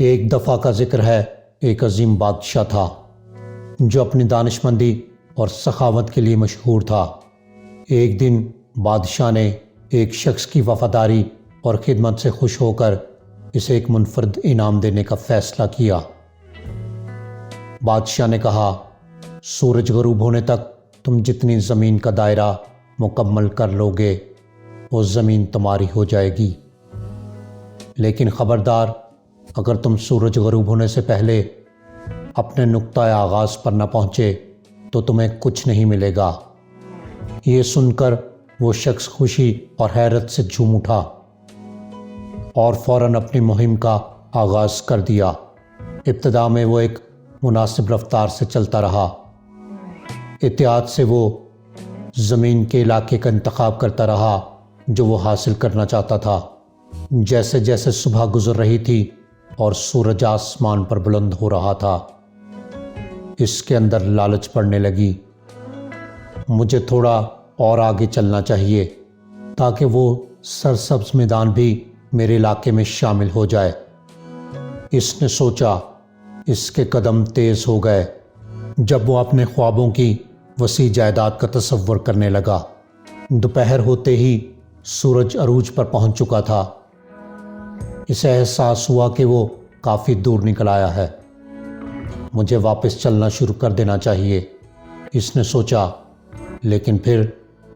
ایک دفعہ کا ذکر ہے، ایک عظیم بادشاہ تھا جو اپنی دانشمندی اور سخاوت کے لیے مشہور تھا۔ ایک دن بادشاہ نے ایک شخص کی وفاداری اور خدمت سے خوش ہو کر اسے ایک منفرد انعام دینے کا فیصلہ کیا۔ بادشاہ نے کہا، سورج غروب ہونے تک تم جتنی زمین کا دائرہ مکمل کر لو گے وہ زمین تمہاری ہو جائے گی، لیکن خبردار، اگر تم سورج غروب ہونے سے پہلے اپنے نقطۂ آغاز پر نہ پہنچے تو تمہیں کچھ نہیں ملے گا۔ یہ سن کر وہ شخص خوشی اور حیرت سے جھوم اٹھا اور فوراً اپنی مہم کا آغاز کر دیا۔ ابتدا میں وہ ایک مناسب رفتار سے چلتا رہا۔ احتیاط سے وہ زمین کے علاقے کا انتخاب کرتا رہا جو وہ حاصل کرنا چاہتا تھا۔ جیسے جیسے صبح گزر رہی تھی اور سورج آسمان پر بلند ہو رہا تھا، اس کے اندر لالچ پڑنے لگی۔ مجھے تھوڑا اور آگے چلنا چاہیے تاکہ وہ سرسبز میدان بھی میرے علاقے میں شامل ہو جائے۔ اس نے سوچا۔ اس کے قدم تیز ہو گئے جب وہ اپنے خوابوں کی وسیع جائیداد کا تصور کرنے لگا۔ دوپہر ہوتے ہی سورج عروج پر پہنچ چکا تھا۔ اسے احساس ہوا کہ وہ کافی دور نکل آیا ہے۔ مجھے واپس چلنا شروع کر دینا چاہیے، اس نے سوچا، لیکن پھر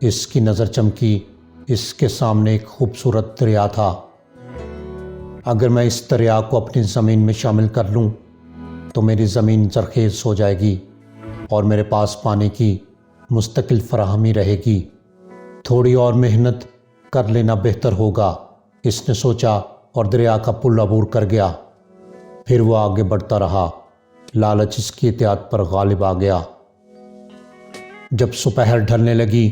اس کی نظر چمکی۔ اس کے سامنے ایک خوبصورت دریا تھا۔ اگر میں اس دریا کو اپنی زمین میں شامل کر لوں تو میری زمین زرخیز ہو جائے گی اور میرے پاس پانی کی مستقل فراہمی رہے گی۔ تھوڑی اور محنت کر لینا بہتر ہوگا، اس نے سوچا اور دریا کا پل عبور کر گیا۔ پھر وہ آگے بڑھتا رہا۔ لالچ اس کی احتیاط پر غالب آ گیا۔ جب دوپہر ڈھلنے لگی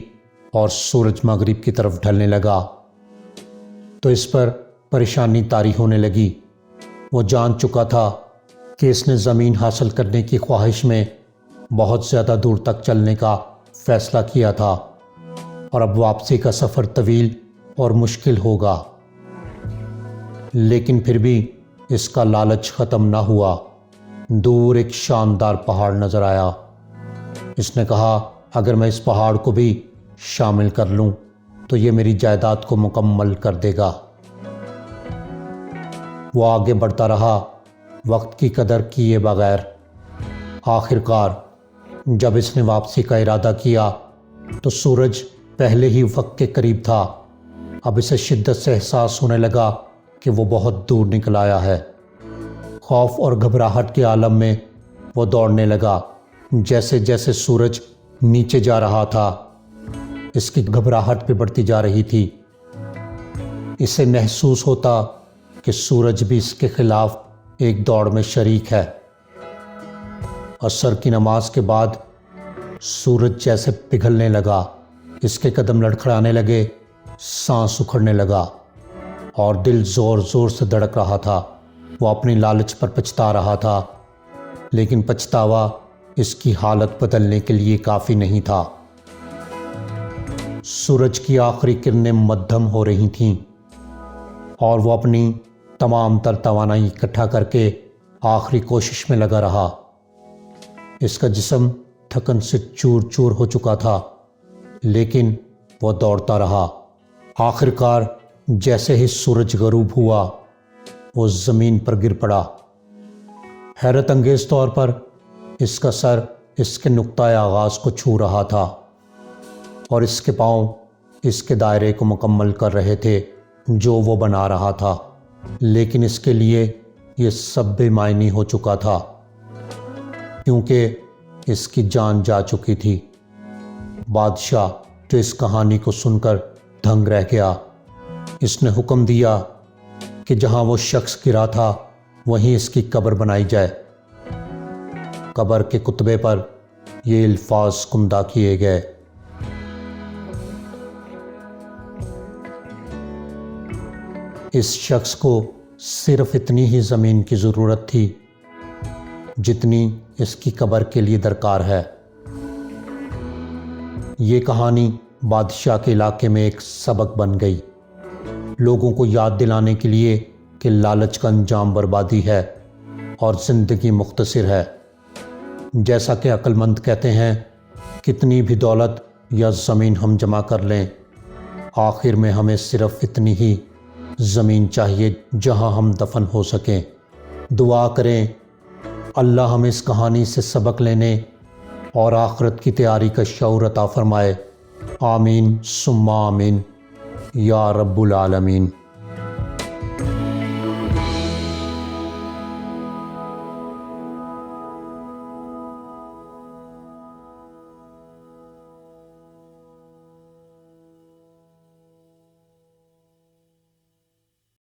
اور سورج مغرب کی طرف ڈھلنے لگا تو اس پر پریشانی طاری ہونے لگی۔ وہ جان چکا تھا کہ اس نے زمین حاصل کرنے کی خواہش میں بہت زیادہ دور تک چلنے کا فیصلہ کیا تھا اور اب واپسی کا سفر طویل اور مشکل ہوگا۔ لیکن پھر بھی اس کا لالچ ختم نہ ہوا۔ دور ایک شاندار پہاڑ نظر آیا۔ اس نے کہا، اگر میں اس پہاڑ کو بھی شامل کر لوں تو یہ میری جائیداد کو مکمل کر دے گا۔ وہ آگے بڑھتا رہا، وقت کی قدر کیے بغیر۔ آخر کار جب اس نے واپسی کا ارادہ کیا تو سورج پہلے ہی افق کے قریب تھا۔ اب اسے شدت سے احساس ہونے لگا کہ وہ بہت دور نکل آیا ہے۔ خوف اور گھبراہٹ کے عالم میں وہ دوڑنے لگا۔ جیسے جیسے سورج نیچے جا رہا تھا اس کی گھبراہٹ بھی بڑھتی جا رہی تھی۔ اسے محسوس ہوتا کہ سورج بھی اس کے خلاف ایک دوڑ میں شریک ہے۔ عصر کی نماز کے بعد سورج جیسے پگھلنے لگا، اس کے قدم لڑکھڑانے لگے، سانس اکھڑنے لگا اور دل زور زور سے دھڑک رہا تھا۔ وہ اپنی لالچ پر پچھتا رہا تھا، لیکن پچھتاوا اس کی حالت بدلنے کے لیے کافی نہیں تھا۔ سورج کی آخری کرنیں مدھم ہو رہی تھیں اور وہ اپنی تمام تر توانائی اکٹھا کر کے آخری کوشش میں لگا رہا۔ اس کا جسم تھکن سے چور چور ہو چکا تھا، لیکن وہ دوڑتا رہا۔ آخر کار جیسے ہی سورج غروب ہوا وہ زمین پر گر پڑا۔ حیرت انگیز طور پر اس کا سر اس کے نقطۂ آغاز کو چھو رہا تھا اور اس کے پاؤں اس کے دائرے کو مکمل کر رہے تھے جو وہ بنا رہا تھا، لیکن اس کے لیے یہ سب بے معنی ہو چکا تھا کیونکہ اس کی جان جا چکی تھی۔ بادشاہ جو اس کہانی کو سن کر دنگ رہ گیا، اس نے حکم دیا کہ جہاں وہ شخص گرا تھا وہیں اس کی قبر بنائی جائے۔ قبر کے کتبے پر یہ الفاظ کندہ کیے گئے، اس شخص کو صرف اتنی ہی زمین کی ضرورت تھی جتنی اس کی قبر کے لیے درکار ہے۔ یہ کہانی بادشاہ کے علاقے میں ایک سبق بن گئی، لوگوں کو یاد دلانے کے لیے کہ لالچ کا انجام بربادی ہے اور زندگی مختصر ہے۔ جیسا کہ عقل مند کہتے ہیں، کتنی بھی دولت یا زمین ہم جمع کر لیں، آخر میں ہمیں صرف اتنی ہی زمین چاہیے جہاں ہم دفن ہو سکیں۔ دعا کریں اللہ ہمیں اس کہانی سے سبق لینے اور آخرت کی تیاری کا شعور عطا فرمائے۔ آمین ثم آمین یا رب العالمین۔